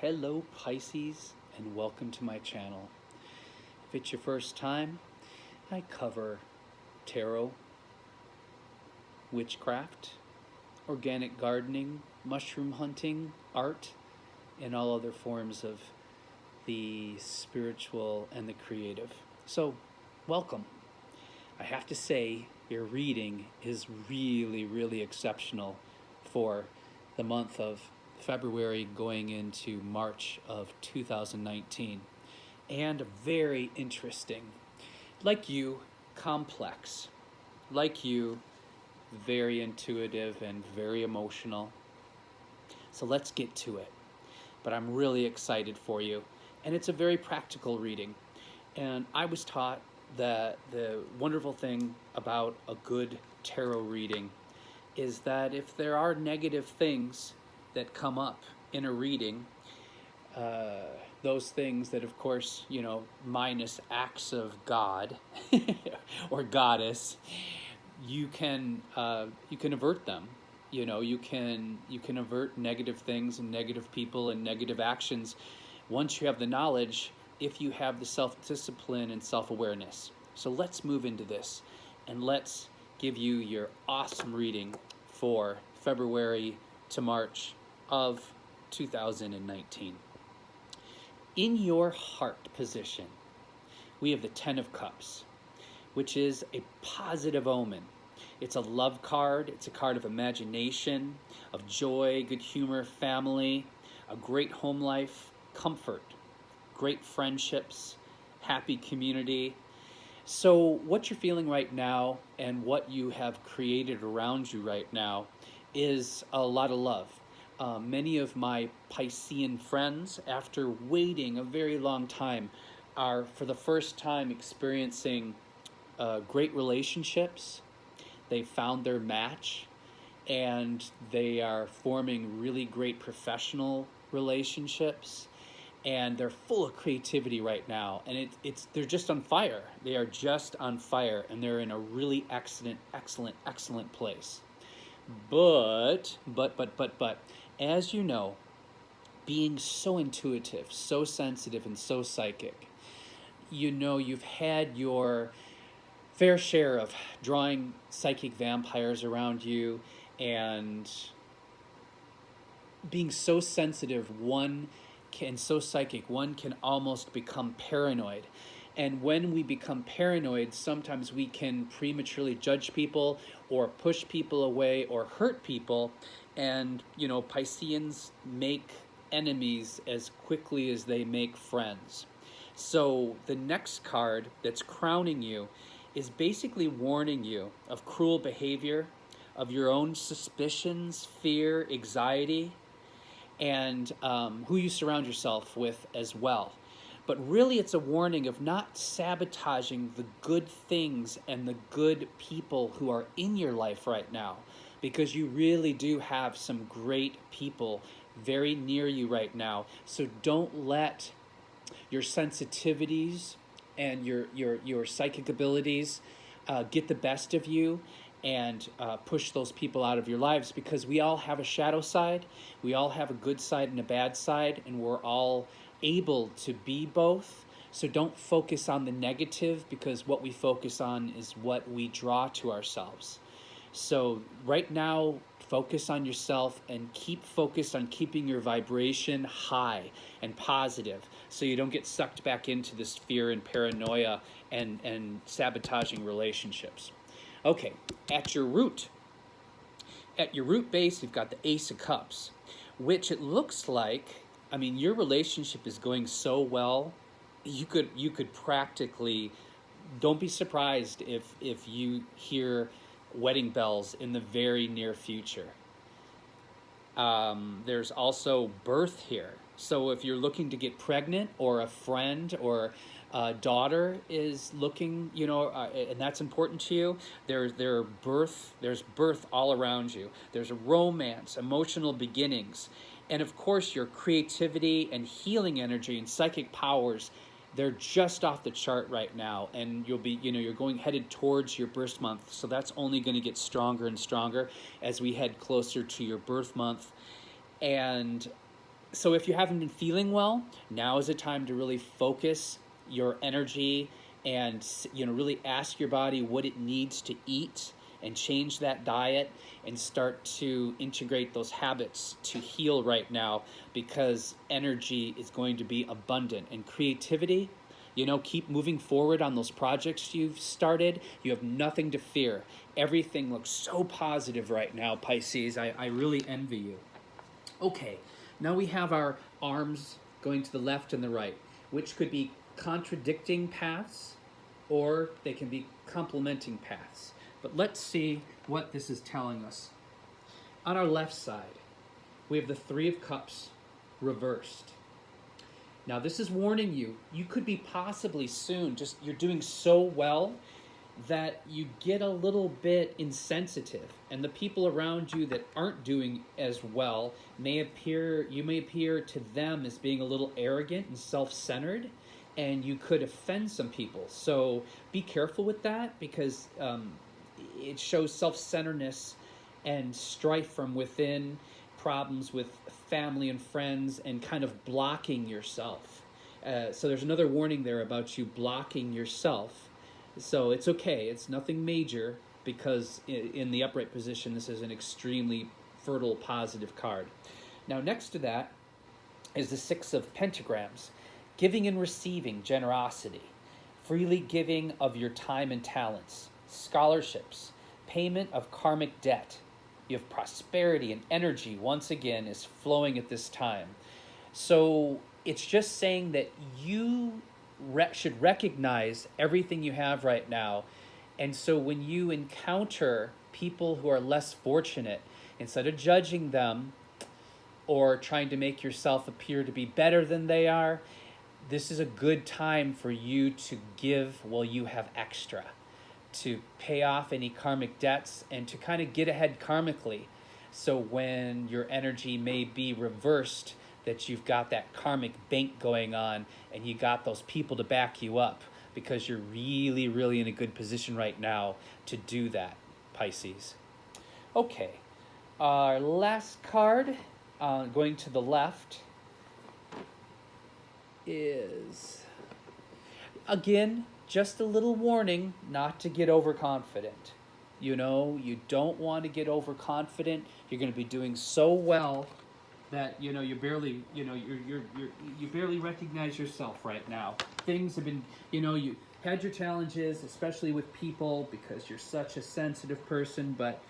Hello Pisces, and welcome to my channel. If it's your first time, I cover tarot, witchcraft, organic gardening, mushroom hunting, art, and all other forms of the spiritual and the creative. So, welcome. I have to say, your reading is really exceptional for the month of February going into March of 2019, and very interesting. Like you, complex. Like you, very intuitive and very emotional. So let's get to it. But I'm really excited for you, and it's a very practical reading. And I was taught that the wonderful thing about a good tarot reading is that if there are negative things that come up in a reading, those things that, of course, minus acts of God or goddess, you can avert them. You can avert negative things and negative people and negative actions once you have the knowledge, if you have the self-discipline and self-awareness. So let's move into this, and let's give you your awesome reading for February to March of 2019. In your heart position, we have the Ten of Cups, which is a positive omen. It's a love card. It's a card of imagination, of joy, good humor, family, a great home life, comfort, great friendships, happy community. So what you're feeling right now and what you have created around you right now is a lot of love. Many of my Piscean friends, after waiting a very long time, are for the first time experiencing great relationships. They found their match, and they are forming really great professional relationships, and they're full of creativity right now, and they're just on fire. They are just on fire, and they're in a really excellent place. But, as you know, being so intuitive, so sensitive, and so psychic, you've had your fair share of drawing psychic vampires around you, and being so sensitive, so psychic, one can almost become paranoid. And when we become paranoid, sometimes we can prematurely judge people or push people away or hurt people. And, Pisceans make enemies as quickly as they make friends. So the next card that's crowning you is basically warning you of cruel behavior, of your own suspicions, fear, anxiety, and who you surround yourself with as well. But really, it's a warning of not sabotaging the good things and the good people who are in your life right now, because you really do have some great people very near you right now. So don't let your sensitivities and your psychic abilities get the best of you and push those people out of your lives, because we all have a shadow side, we all have a good side and a bad side, and we're all able to be both. So don't focus on the negative, because what we focus on is what we draw to ourselves. So right now, focus on yourself and keep focused on keeping your vibration high and positive, so you don't get sucked back into this fear and paranoia and sabotaging relationships. Okay, at your root base, you've got the Ace of Cups, which it looks like, your relationship is going so well, you could practically, don't be surprised if you hear wedding bells in the very near future. There's also birth here. So if you're looking to get pregnant, or a friend or a daughter is looking, and that's important to you, there's birth all around you. There's a romance, emotional beginnings, and of course your creativity and healing energy and psychic powers, they're just off the chart right now, and you'll be, you're headed towards your birth month, so that's only going to get stronger and stronger as we head closer to your birth month. And So if you haven't been feeling well, now is a time to really focus your energy and really ask your body what it needs to eat and change that diet and start to integrate those habits to heal right now, because energy is going to be abundant. And creativity, keep moving forward on those projects you've started. You have nothing to fear. Everything looks so positive right now, Pisces. I really envy you. Okay, now we have our arms going to the left and the right, which could be contradicting paths or they can be complementing paths. But let's see what this is telling us. On our left side, we have the Three of Cups reversed. Now this is warning you, you could be possibly soon, you're doing so well that you get a little bit insensitive, and the people around you that aren't doing as well you may appear to them as being a little arrogant and self-centered, and you could offend some people. So be careful with that, because it shows self-centeredness and strife from within, problems with family and friends, and kind of blocking yourself. So there's another warning there about you blocking yourself. So it's okay, it's nothing major, because in the upright position, this is an extremely fertile, positive card. Now next to that is the Six of Pentagrams, giving and receiving generosity, freely giving of your time and talents, scholarships, payment of karmic debt. You have prosperity, and energy once again is flowing at this time. So it's just saying that you should recognize everything you have right now. And so when you encounter people who are less fortunate, instead of judging them or trying to make yourself appear to be better than they are, this is a good time for you to give while you have extra, to pay off any karmic debts and to kind of get ahead karmically. So when your energy may be reversed, that you've got that karmic bank going on and you got those people to back you up, because you're really, really in a good position right now to do that, Pisces. Okay, our last card, going to the left, is, again, just a little warning not to get overconfident. You don't want to get overconfident. You're going to be doing so well that you barely you barely recognize yourself right now. Things have been, you had your challenges, especially with people, because you're such a sensitive person, but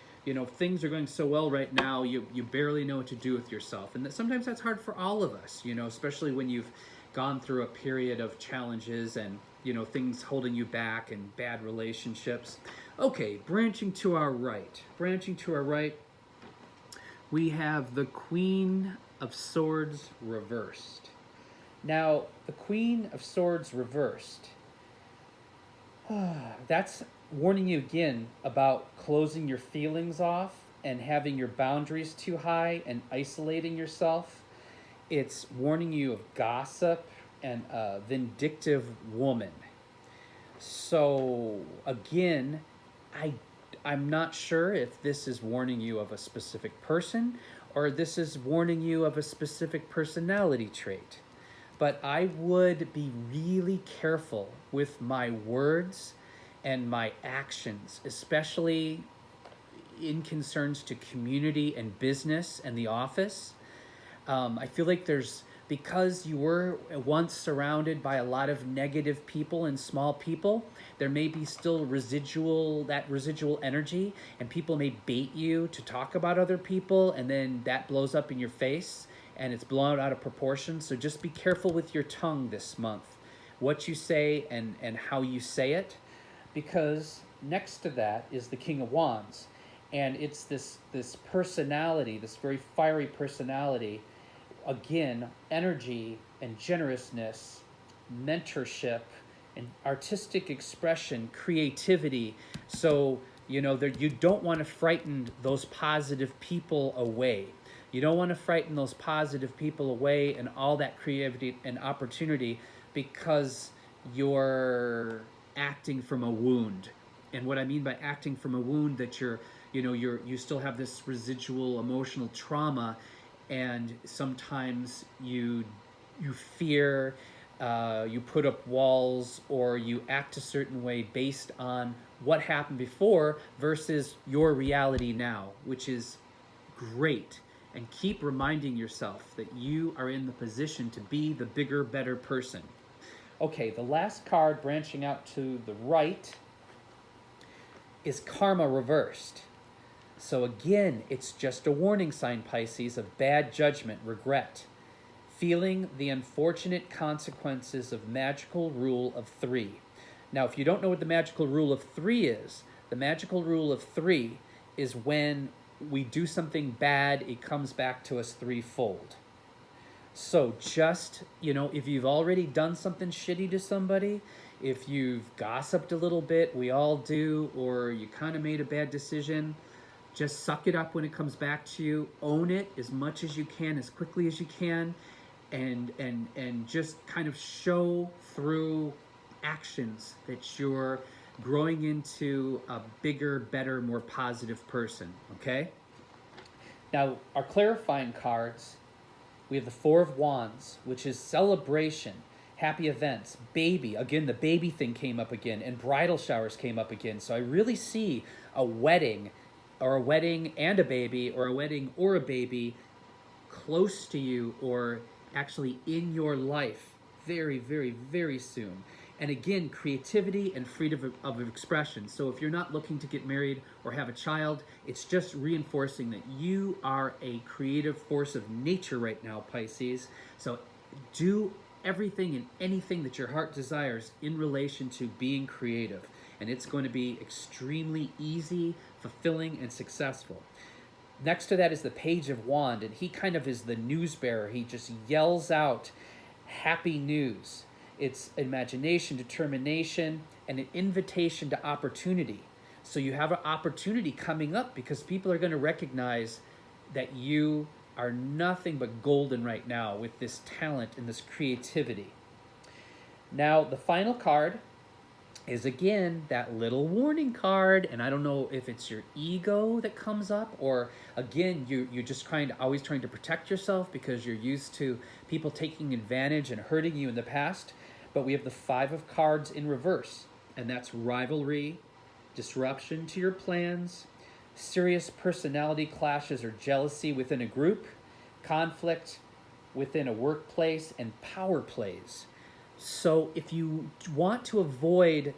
things are going so well right now, you barely know what to do with yourself. And sometimes that's hard for all of us, especially when you've gone through a period of challenges and things holding you back and bad relationships. Okay, branching to our right, we have the Queen of Swords reversed. Now, the Queen of Swords reversed, that's warning you again about closing your feelings off and having your boundaries too high and isolating yourself. It's warning you of gossip and a vindictive woman. So again, I'm not sure if this is warning you of a specific person or this is warning you of a specific personality trait. But I would be really careful with my words and my actions, especially in concerns to community and business and the office. I feel like because you were once surrounded by a lot of negative people and small people, there may be still residual energy, and people may bait you to talk about other people, and then that blows up in your face and it's blown out of proportion. So just be careful with your tongue this month, what you say and how you say it, because next to that is the King of Wands, and it's this personality, this very fiery personality. Again, energy and generousness, mentorship, and artistic expression, creativity. So, you don't want to frighten those positive people away. You don't want to frighten those positive people away and all that creativity and opportunity, because you're acting from a wound. And what I mean by acting from a wound, that you still have this residual emotional trauma. and sometimes you fear, you put up walls, or you act a certain way based on what happened before versus your reality now, which is great. And keep reminding yourself that you are in the position to be the bigger, better person. Okay, the last card branching out to the right is karma reversed. So again, it's just a warning sign, Pisces, of bad judgment, regret, feeling the unfortunate consequences of magical rule of 3. Now, if you don't know what the magical rule of 3 is, the magical rule of 3 is when we do something bad, it comes back to us threefold. So just, if you've already done something shitty to somebody, if you've gossiped a little bit, we all do, or you kind of made a bad decision, just suck it up when it comes back to you. Own it as much as you can, as quickly as you can, and just kind of show through actions that you're growing into a bigger, better, more positive person, okay? Now, our clarifying cards, we have the Four of Wands, which is celebration, happy events, baby. Again, the baby thing came up again, and bridal showers came up again. So I really see a wedding, or a wedding and a baby, or a wedding or a baby close to you, or actually in your life very, very, very soon. And again, creativity and freedom of expression. So if you're not looking to get married or have a child, it's just reinforcing that you are a creative force of nature right now, Pisces. So do everything and anything that your heart desires in relation to being creative. And it's going to be extremely easy, fulfilling, and successful. Next to that is the Page of Wands, and he kind of is the news bearer. He just yells out happy news. It's imagination, determination, and an invitation to opportunity. So you have an opportunity coming up because people are going to recognize that you are nothing but golden right now with this talent and this creativity. Now, the final card is, again, that little warning card, and I don't know if it's your ego that comes up, or again, you're just always trying to protect yourself because you're used to people taking advantage and hurting you in the past. But we have the Five of Cards in reverse, and that's rivalry, disruption to your plans, serious personality clashes or jealousy within a group, conflict within a workplace, and power plays. So if you want to avoid,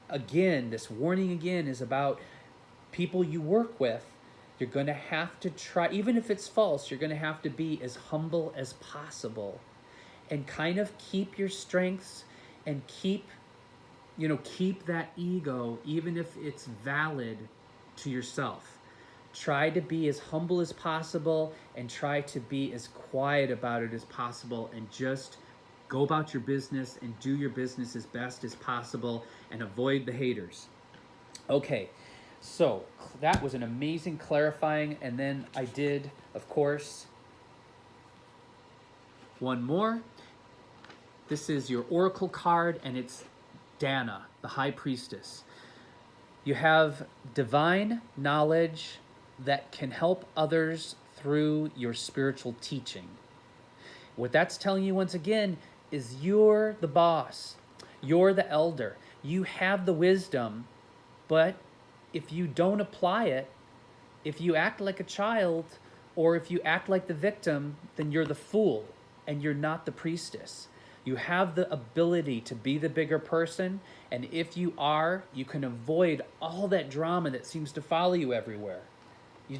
again, this warning again is about people you work with, you're going to have to try, even if it's false, you're going to have to be as humble as possible and kind of keep your strengths and keep that ego, even if it's valid, to yourself. Try to be as humble as possible and try to be as quiet about it as possible, and just go about your business and do your business as best as possible and avoid the haters. Okay, so that was an amazing clarifying, and then I did, of course, one more. This is your oracle card, and it's Dana, the High Priestess. You have divine knowledge that can help others through your spiritual teaching. What that's telling you, once again, is you're the boss. You're the elder. You have the wisdom, but if you don't apply it, if you act like a child, or if you act like the victim, then you're the fool, and you're not the priestess. You have the ability to be the bigger person, and if you are, you can avoid all that drama that seems to follow you everywhere. You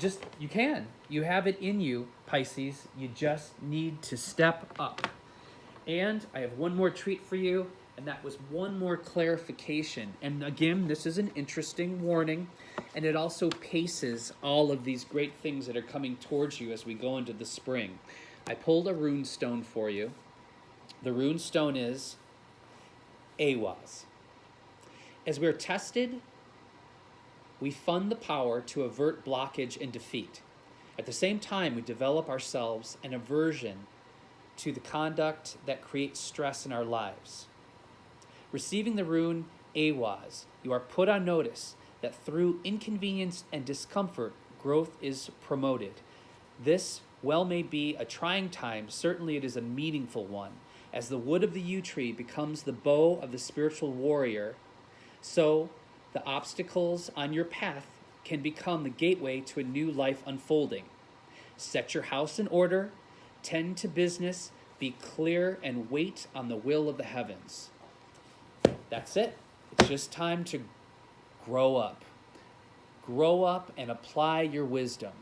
can. You have it in you, Pisces. You just need to step up. And I have one more treat for you, and that was one more clarification. And again, this is an interesting warning, and it also paces all of these great things that are coming towards you as we go into the spring. I pulled a rune stone for you. The rune stone is Awaz. As we're tested, we fund the power to avert blockage and defeat. At the same time, we develop ourselves an aversion to the conduct that creates stress in our lives. Receiving the rune Awaz, you are put on notice that through inconvenience and discomfort, growth is promoted. This well may be a trying time, certainly it is a meaningful one. As the wood of the yew tree becomes the bow of the spiritual warrior, so the obstacles on your path can become the gateway to a new life unfolding. Set your house in order, tend to business, be clear, and wait on the will of the heavens. That's it. It's just time to grow up. Grow up and apply your wisdom.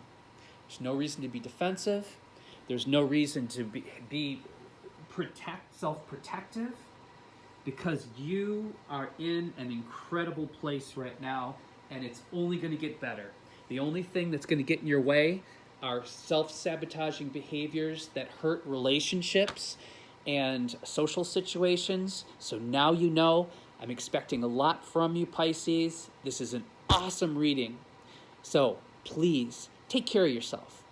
There's no reason to be defensive. There's no reason to be self-protective, because you are in an incredible place right now, and it's only going to get better. The only thing that's going to get in your way are self-sabotaging behaviors that hurt relationships and social situations. So now you know. I'm expecting a lot from you, Pisces. This is an awesome reading. So please take care of yourself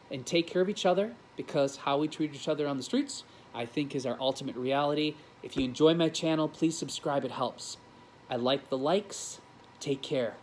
and take care of each other, because how we treat each other on the streets, I think, is our ultimate reality. If you enjoy my channel, please subscribe. It helps. I like the likes. Take care.